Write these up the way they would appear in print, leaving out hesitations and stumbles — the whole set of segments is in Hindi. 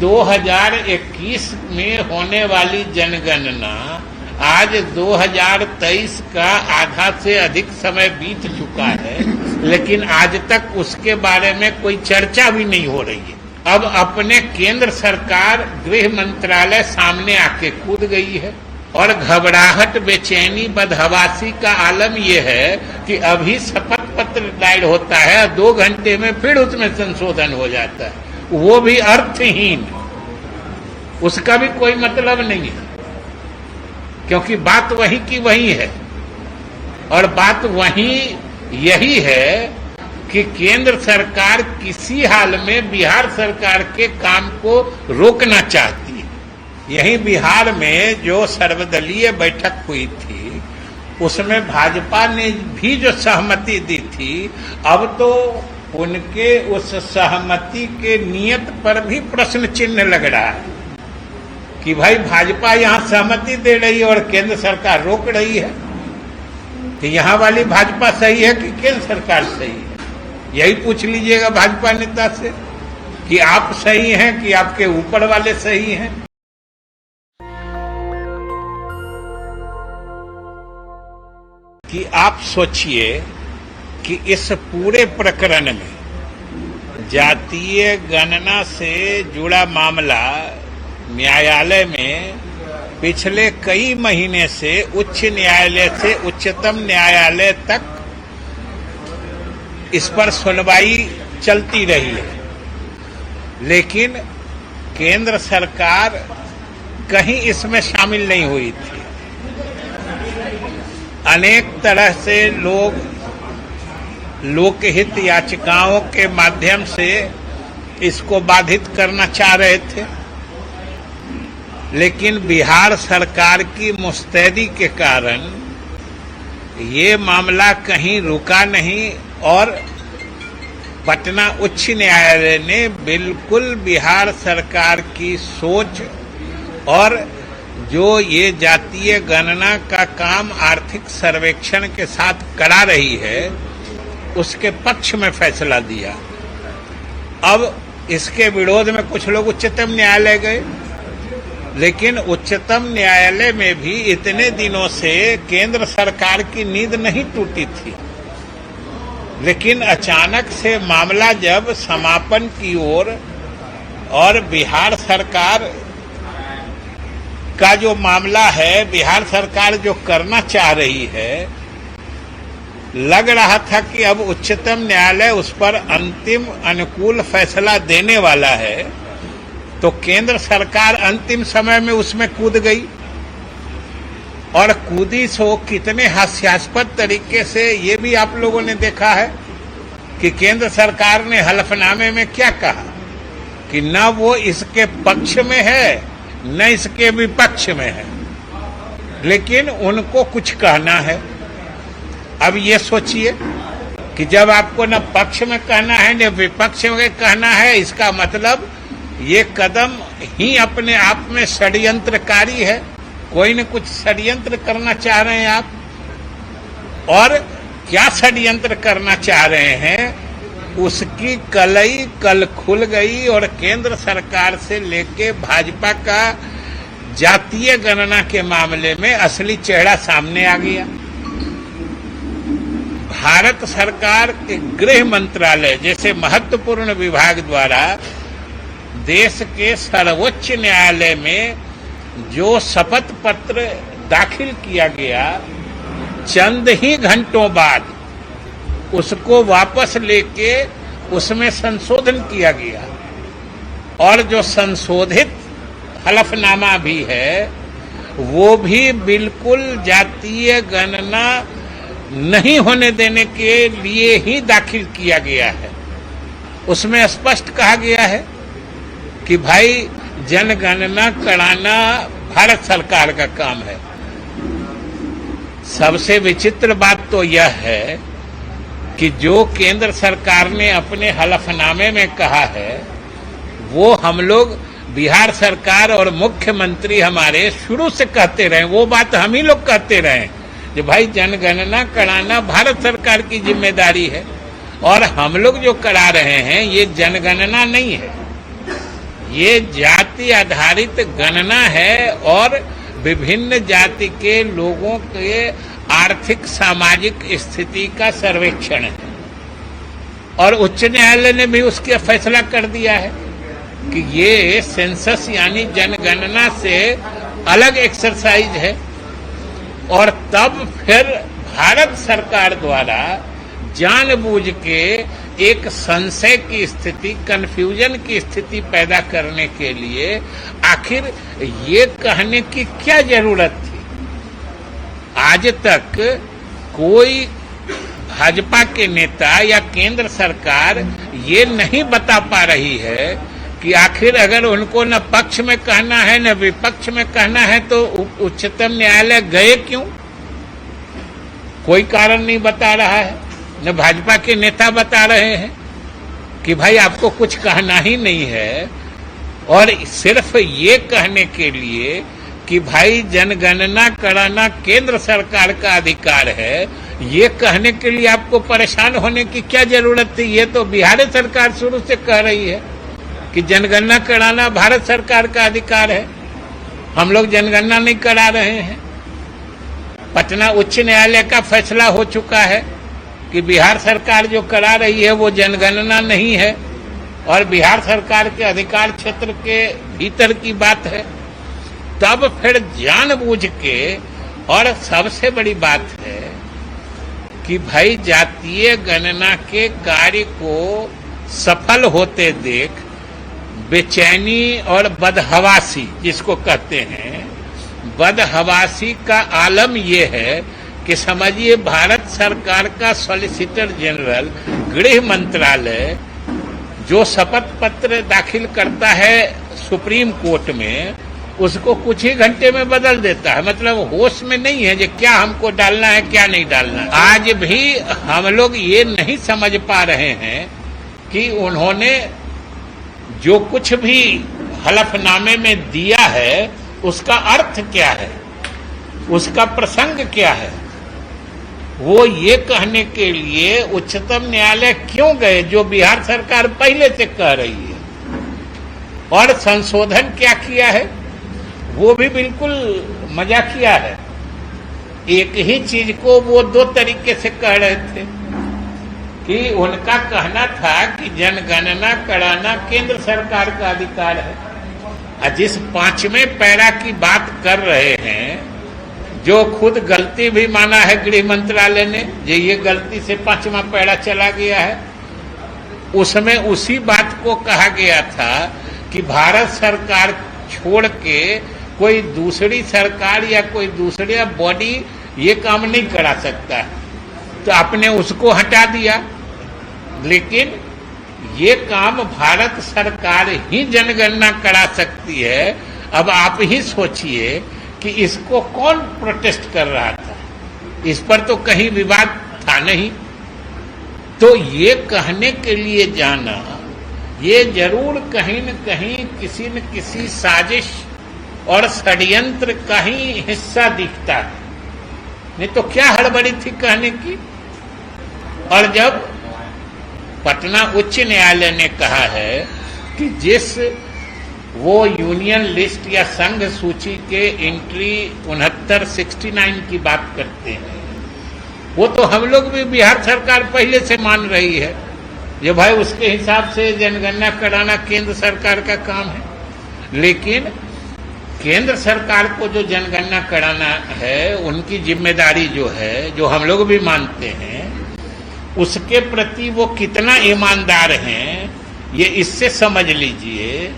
2021 में होने वाली जनगणना आज 2023 का आधा से अधिक समय बीत चुका है, लेकिन आज तक उसके बारे में कोई चर्चा भी नहीं हो रही है। अब अपने केंद्र सरकार गृह मंत्रालय सामने आके कूद गई है और घबराहट, बेचैनी, बदहवासी का आलम यह है कि अभी शपथ पत्र दायर होता है, 2 घंटे में फिर उसमें संशोधन हो जाता है, वो भी अर्थहीन, उसका भी कोई मतलब नहीं है, क्योंकि बात वही की वही है। और बात वही यही है कि केंद्र सरकार किसी हाल में बिहार सरकार के काम को रोकना चाहती है। यही बिहार में जो सर्वदलीय बैठक हुई थी, उसमें भाजपा ने भी जो सहमति दी थी, अब तो उनके उस सहमति के नियत पर भी प्रश्न चिन्ह लग रहा है कि भाई भाजपा यहां सहमति दे रही है और केंद्र सरकार रोक रही है, तो यहां वाली भाजपा सही है कि केंद्र सरकार सही है? यही पूछ लीजिएगा भाजपा नेता से कि आप सही हैं कि आपके ऊपर वाले सही हैं। कि आप सोचिए कि इस पूरे प्रकरण में जातीय गणना से जुड़ा मामला न्यायालय में पिछले कई महीने से उच्च न्यायालय से उच्चतम न्यायालय तक इस पर सुनवाई चलती रही है, लेकिन केंद्र सरकार कहीं इसमें शामिल नहीं हुई थी। अनेक तरह से लोग लोकहित याचिकाओं के माध्यम से इसको बाधित करना चाह रहे थे, लेकिन बिहार सरकार की मुस्तैदी के कारण ये मामला कहीं रुका नहीं और पटना उच्च न्यायालय ने बिल्कुल बिहार सरकार की सोच और जो ये जातीय गणना का काम आर्थिक सर्वेक्षण के साथ करा रही है, उसके पक्ष में फैसला दिया। अब इसके विरोध में कुछ लोग उच्चतम न्यायालय गए, लेकिन उच्चतम न्यायालय में भी इतने दिनों से केंद्र सरकार की नींद नहीं टूटी थी, लेकिन अचानक से मामला जब समापन की ओर और बिहार सरकार का जो मामला है, बिहार सरकार जो करना चाह रही है, लग रहा था कि अब उच्चतम न्यायालय उस पर अंतिम अनुकूल फैसला देने वाला है, तो केंद्र सरकार अंतिम समय में उसमें कूद गई। और कूदी सो कितने हास्यास्पद तरीके से, ये भी आप लोगों ने देखा है कि केंद्र सरकार ने हलफनामे में क्या कहा कि न वो इसके पक्ष में है न इसके विपक्ष में है, लेकिन उनको कुछ कहना है। अब ये सोचिए कि जब आपको न पक्ष में कहना है न विपक्ष में कहना है, इसका मतलब ये कदम ही अपने आप में षड्यंत्रकारी है। कोई न कुछ षड्यंत्र करना चाह रहे हैं आप, और क्या षड्यंत्र करना चाह रहे हैं उसकी कलई कल खुल गई और केंद्र सरकार से लेके भाजपा का जातीय गणना के मामले में असली चेहरा सामने आ गया। भारत सरकार के गृह मंत्रालय जैसे महत्वपूर्ण विभाग द्वारा देश के सर्वोच्च न्यायालय में जो शपथ पत्र दाखिल किया गया, चंद ही घंटों बाद उसको वापस लेके उसमें संशोधन किया गया, और जो संशोधित हलफनामा भी है वो भी बिल्कुल जातीय गणना नहीं होने देने के लिए ही दाखिल किया गया है। उसमें स्पष्ट कहा गया है कि भाई जनगणना कराना भारत सरकार का काम है। सबसे विचित्र बात तो यह है कि जो केंद्र सरकार ने अपने हलफनामे में कहा है, वो हम लोग बिहार सरकार और मुख्यमंत्री हमारे शुरू से कहते रहे, वो बात हम ही लोग कहते रहे कि भाई जनगणना कराना भारत सरकार की जिम्मेदारी है, और हम लोग जो करा रहे हैं ये जनगणना नहीं है, ये जाति आधारित गणना है और विभिन्न जाति के लोगों के आर्थिक सामाजिक स्थिति का सर्वेक्षण है। और उच्च न्यायालय ने भी उसका फैसला कर दिया है कि ये सेंसस यानी जनगणना से अलग एक्सरसाइज है। और तब फिर भारत सरकार द्वारा जानबूझ के एक संशय की स्थिति, कंफ्यूजन की स्थिति पैदा करने के लिए आखिर ये कहने की क्या जरूरत थी। आज तक कोई भाजपा के नेता या केंद्र सरकार ये नहीं बता पा रही है कि आखिर अगर उनको न पक्ष में कहना है न विपक्ष में कहना है तो उच्चतम न्यायालय गए क्यों। कोई कारण नहीं बता रहा है, न भाजपा के नेता बता रहे हैं कि भाई आपको कुछ कहना ही नहीं है। और सिर्फ ये कहने के लिए कि भाई जनगणना कराना केंद्र सरकार का अधिकार है, ये कहने के लिए आपको परेशान होने की क्या जरूरत थी। ये तो बिहार सरकार शुरू से कह रही है कि जनगणना कराना भारत सरकार का अधिकार है, हम लोग जनगणना नहीं करा रहे हैं। पटना उच्च न्यायालय का फैसला हो चुका है कि बिहार सरकार जो करा रही है वो जनगणना नहीं है और बिहार सरकार के अधिकार क्षेत्र के भीतर की बात है। तब फिर जानबूझ के, और सबसे बड़ी बात है कि भाई जातीय गणना के कार्य को सफल होते देख बेचैनी और बदहवासी जिसको कहते हैं, बदहवासी का आलम यह है कि समझिए भारत सरकार का सॉलिसिटर जनरल गृह मंत्रालय जो शपथ पत्र दाखिल करता है सुप्रीम कोर्ट में, उसको कुछ ही घंटे में बदल देता है। मतलब होश में नहीं है कि क्या हमको डालना है क्या नहीं डालना है। आज भी हम लोग ये नहीं समझ पा रहे हैं कि उन्होंने जो कुछ भी हलफनामे में दिया है उसका अर्थ क्या है, उसका प्रसंग क्या है। वो ये कहने के लिए उच्चतम न्यायालय क्यों गए जो बिहार सरकार पहले से कह रही है। और संशोधन क्या किया है वो भी बिल्कुल मजाकिया है। एक ही चीज को वो दो तरीके से कह रहे थे कि उनका कहना था कि जनगणना कराना केंद्र सरकार का अधिकार है। जिस 5वें पैरा की बात कर रहे हैं, जो खुद गलती भी माना है गृह मंत्रालय ने, ये गलती से 5वां पैरा चला गया है, उसमें उसी बात को कहा गया था कि भारत सरकार छोड़ के कोई दूसरी सरकार या कोई दूसरी बॉडी ये काम नहीं करा सकता है। तो आपने उसको हटा दिया, लेकिन ये काम भारत सरकार ही जनगणना करा सकती है। अब आप ही सोचिए कि इसको कौन प्रोटेस्ट कर रहा था, इस पर तो कहीं विवाद था नहीं। तो ये कहने के लिए जाना, ये जरूर कहीं न कहीं किसी न किसी साजिश और षड्यंत्र का ही हिस्सा दिखता है, नहीं तो क्या हड़बड़ी थी कहने की। और जब पटना उच्च न्यायालय ने कहा है कि जिस वो यूनियन लिस्ट या संघ सूची के एंट्री 69 की बात करते हैं, वो तो हम लोग भी बिहार सरकार पहले से मान रही है जो भाई उसके हिसाब से जनगणना कराना केंद्र सरकार का काम है। लेकिन केंद्र सरकार को जो जनगणना कराना है उनकी जिम्मेदारी जो है, जो हम लोग भी मानते हैं, उसके प्रति वो कितना ईमानदार हैं ये इससे समझ लीजिए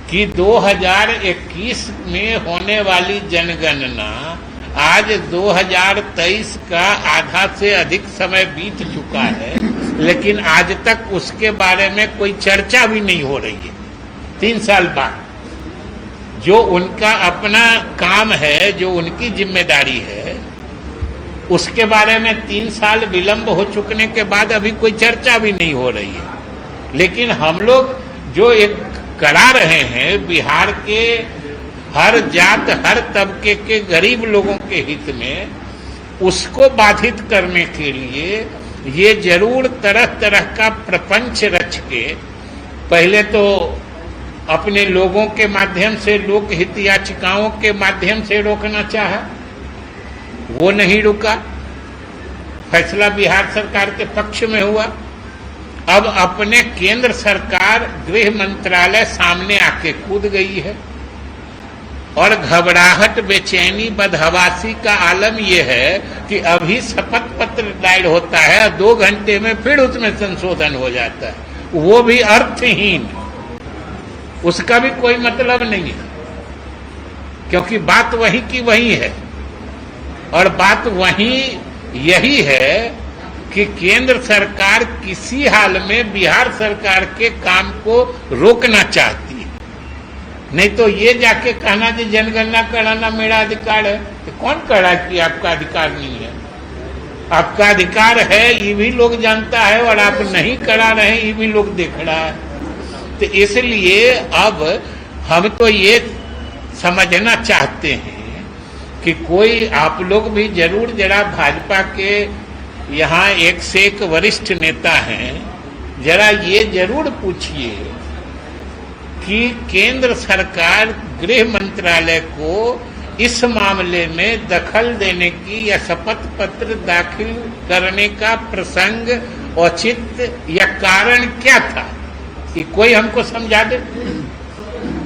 कि 2021 में होने वाली जनगणना आज 2023 का आधा से अधिक समय बीत चुका है, लेकिन आज तक उसके बारे में कोई चर्चा भी नहीं हो रही है। 3 साल बाद जो उनका अपना काम है, जो उनकी जिम्मेदारी है, उसके बारे में 3 साल विलंब हो चुकने के बाद अभी कोई चर्चा भी नहीं हो रही है। लेकिन हम लोग जो एक करा रहे हैं बिहार के हर जात हर तबके के गरीब लोगों के हित में, उसको बाधित करने के लिए ये जरूर तरह तरह का प्रपंच रच के पहले तो अपने लोगों के माध्यम से, लोक हित याचिकाओं के माध्यम से रोकना चाहा, वो नहीं रुका। फैसला बिहार सरकार के पक्ष में हुआ। अब अपने केंद्र सरकार, गृह मंत्रालय सामने आके कूद गई है और घबराहट, बेचैनी, बदहवासी का आलम यह है कि अभी शपथ पत्र दायर होता है, 2 घंटे में फिर उसमें संशोधन हो जाता है, वो भी अर्थहीन, उसका भी कोई मतलब नहीं है, क्योंकि बात वही की वही है। और बात वही यही है कि केंद्र सरकार किसी हाल में बिहार सरकार के काम को रोकना चाहती है। नहीं तो ये जाके कहना कि जनगणना कराना मेरा अधिकार है, तो कौन कह रहा है कि आपका अधिकार नहीं है? आपका अधिकार है, ये भी लोग जानता है, और आप नहीं करा रहे हैं, ये भी लोग देख रहा है। तो इसलिए अब हम तो ये समझना चाहते हैं कि कोई, आप लोग भी जरूर जरा भाजपा के यहाँ एक से एक वरिष्ठ नेता हैं, जरा ये जरूर पूछिए कि केंद्र सरकार गृह मंत्रालय को इस मामले में दखल देने की या शपथ पत्र दाखिल करने का प्रसंग, औचित्य या कारण क्या था, कि कोई हमको समझा दे,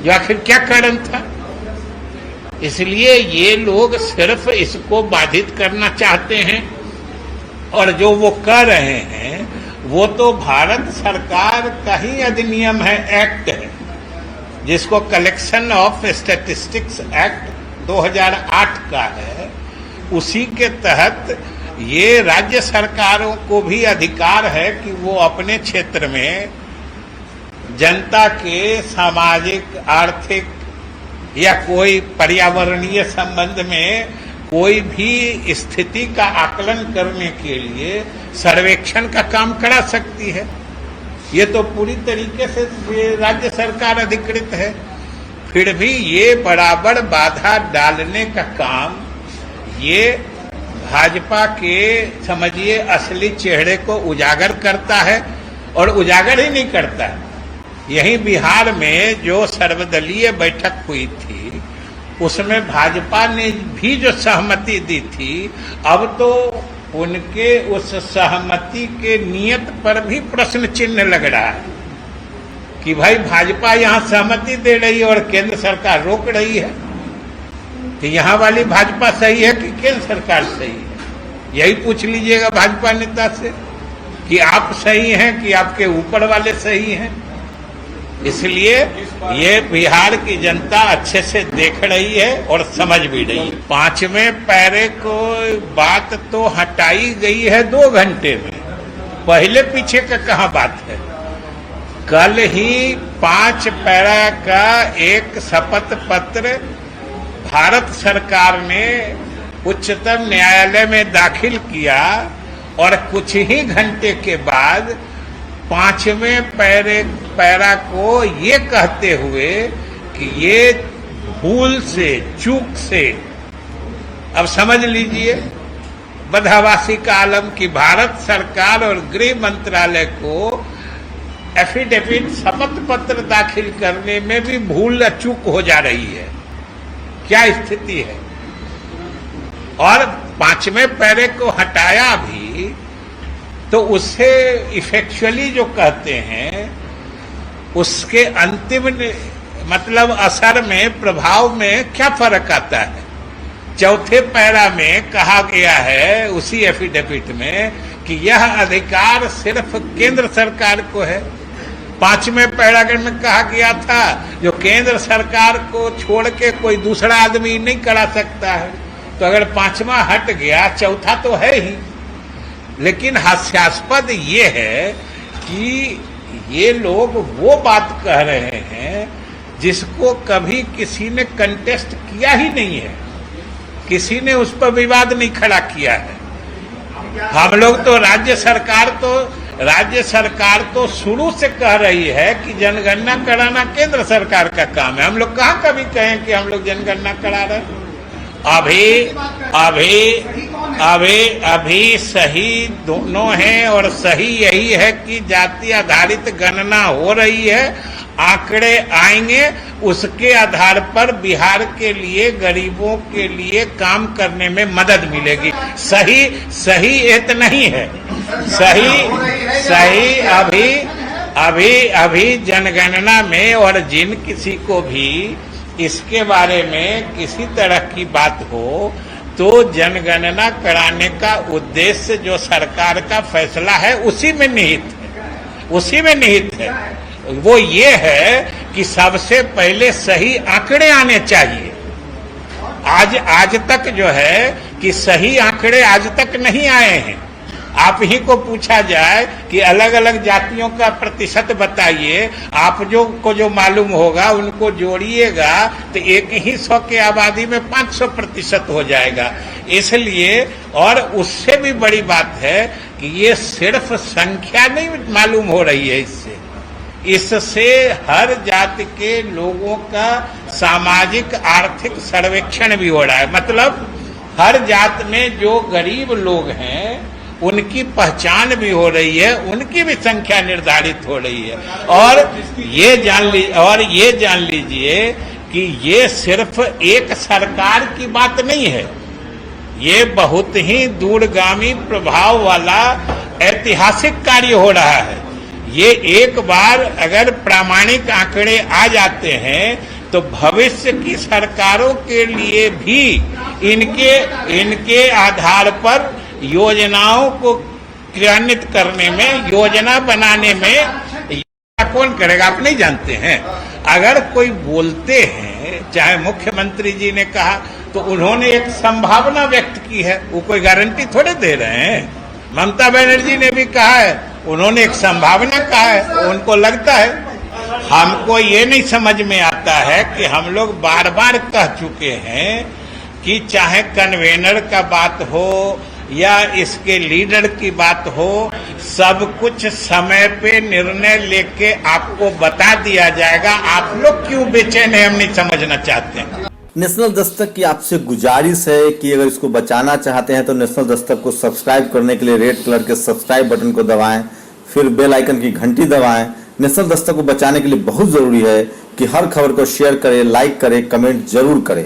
या आखिर क्या कारण था। इसलिए ये लोग सिर्फ इसको बाधित करना चाहते हैं, और जो वो कर रहे हैं वो तो भारत सरकार का ही अधिनियम है, एक्ट है, जिसको कलेक्शन ऑफ स्टैटिस्टिक्स एक्ट 2008 का है। उसी के तहत ये राज्य सरकारों को भी अधिकार है कि वो अपने क्षेत्र में जनता के सामाजिक, आर्थिक या कोई पर्यावरणीय संबंध में कोई भी स्थिति का आकलन करने के लिए सर्वेक्षण का काम करा सकती है। ये तो पूरी तरीके से राज्य सरकार अधिकृत है। फिर भी ये बराबर बाधा डालने का काम ये भाजपा के, समझिए, असली चेहरे को उजागर करता है, और उजागर ही नहीं करता है। यही बिहार में जो सर्वदलीय बैठक हुई थी, उसमें भाजपा ने भी जो सहमति दी थी, अब तो उनके उस सहमति के नियत पर भी प्रश्न चिन्ह लग रहा है कि भाई भाजपा यहाँ सहमति दे रही है और केंद्र सरकार रोक रही है, तो यहाँ वाली भाजपा सही है कि केंद्र सरकार सही है? यही पूछ लीजिएगा भाजपा नेता से कि आप सही हैं कि आपके ऊपर वाले सही हैं। इसलिए ये बिहार की जनता अच्छे से देख रही है और समझ भी रही है। 5वें पैरे को बात तो हटाई गई है 2 घंटे में, पहले पीछे का कहाँ बात है। कल ही 5 पैरा का एक शपथ पत्र भारत सरकार ने उच्चतम न्यायालय में दाखिल किया, और कुछ ही घंटे के बाद 5वें पैरा को ये कहते हुए कि ये भूल से, चूक से, अब समझ लीजिए बदहवासी का आलम कि भारत सरकार और गृह मंत्रालय को एफिडेविट, शपथ पत्र दाखिल करने में भी भूल चूक हो जा रही है। क्या स्थिति है। और 5वें पैरे को हटाया भी तो उससे इफेक्चुअली जो कहते हैं उसके अंतिम मतलब असर में, प्रभाव में क्या फर्क आता है। 4थे पैरा में कहा गया है उसी एफिडेविट में कि यह अधिकार सिर्फ केंद्र सरकार को है। 5वें पैराग्राफ में कहा गया था जो केंद्र सरकार को छोड़ के कोई दूसरा आदमी नहीं करा सकता है। तो अगर 5वां हट गया, 4था तो है ही। लेकिन हास्यास्पद ये है कि ये लोग वो बात कह रहे हैं जिसको कभी किसी ने कंटेस्ट किया ही नहीं है, किसी ने उस पर विवाद नहीं खड़ा किया है। हम लोग तो राज्य सरकार तो शुरू से कह रही है कि जनगणना कराना केंद्र सरकार का काम है। हम लोग कहाँ कभी कहें कि हम लोग जनगणना करा रहे हैं। अभी सही दोनों हैं, और सही यही है कि जाति आधारित गणना हो रही है। आंकड़े आएंगे, उसके आधार पर बिहार के लिए, गरीबों के लिए काम करने में मदद मिलेगी। सही ये तो नहीं है। सही अभी जनगणना में, और जिन किसी को भी इसके बारे में किसी तरह की बात हो, तो जनगणना कराने का उद्देश्य जो सरकार का फैसला है उसी में निहित है। वो ये है कि सबसे पहले सही आंकड़े आने चाहिए। आज तक जो है कि सही आंकड़े आज तक नहीं आए हैं। आप ही को पूछा जाए कि अलग अलग जातियों का प्रतिशत बताइए, आप जो मालूम होगा उनको जोड़िएगा तो 100 की आबादी में 500% हो जाएगा। इसलिए, और उससे भी बड़ी बात है कि ये सिर्फ संख्या नहीं मालूम हो रही है, इससे हर जाति के लोगों का सामाजिक आर्थिक सर्वेक्षण भी हो रहा है। मतलब हर जात में जो गरीब लोग हैं उनकी पहचान भी हो रही है, उनकी भी संख्या निर्धारित हो रही है। और ये जान लीजिए कि ये सिर्फ एक सरकार की बात नहीं है, ये बहुत ही दूरगामी प्रभाव वाला ऐतिहासिक कार्य हो रहा है। ये एक बार अगर प्रामाणिक आंकड़े आ जाते हैं तो भविष्य की सरकारों के लिए भी इनके आधार पर योजनाओं को क्रियान्वित करने में, योजना बनाने में कौन करेगा आप नहीं जानते हैं। अगर कोई बोलते हैं, चाहे मुख्यमंत्री जी ने कहा तो उन्होंने एक संभावना व्यक्त की है, वो कोई गारंटी थोड़े दे रहे हैं। ममता बनर्जी ने भी कहा है, उन्होंने एक संभावना कहा है, उनको लगता है। हमको ये नहीं समझ में आता है कि हम लोग बार बार कह चुके हैं कि चाहे कन्वेनर का बात हो या इसके लीडर की बात हो, सब कुछ समय पे निर्णय लेके आपको बता दिया जाएगा। आप लोग क्यों बेचैन है, हम नहीं समझना चाहते हैं। नेशनल दस्तक की आपसे गुजारिश है कि अगर इसको बचाना चाहते हैं तो नेशनल दस्तक को सब्सक्राइब करने के लिए रेड कलर के सब्सक्राइब बटन को दबाएं, फिर बेल आइकन की घंटी दबाएं। नेशनल दस्तक को बचाने के लिए बहुत जरूरी है कि हर खबर को शेयर करें, लाइक करें, कमेंट जरूर करें।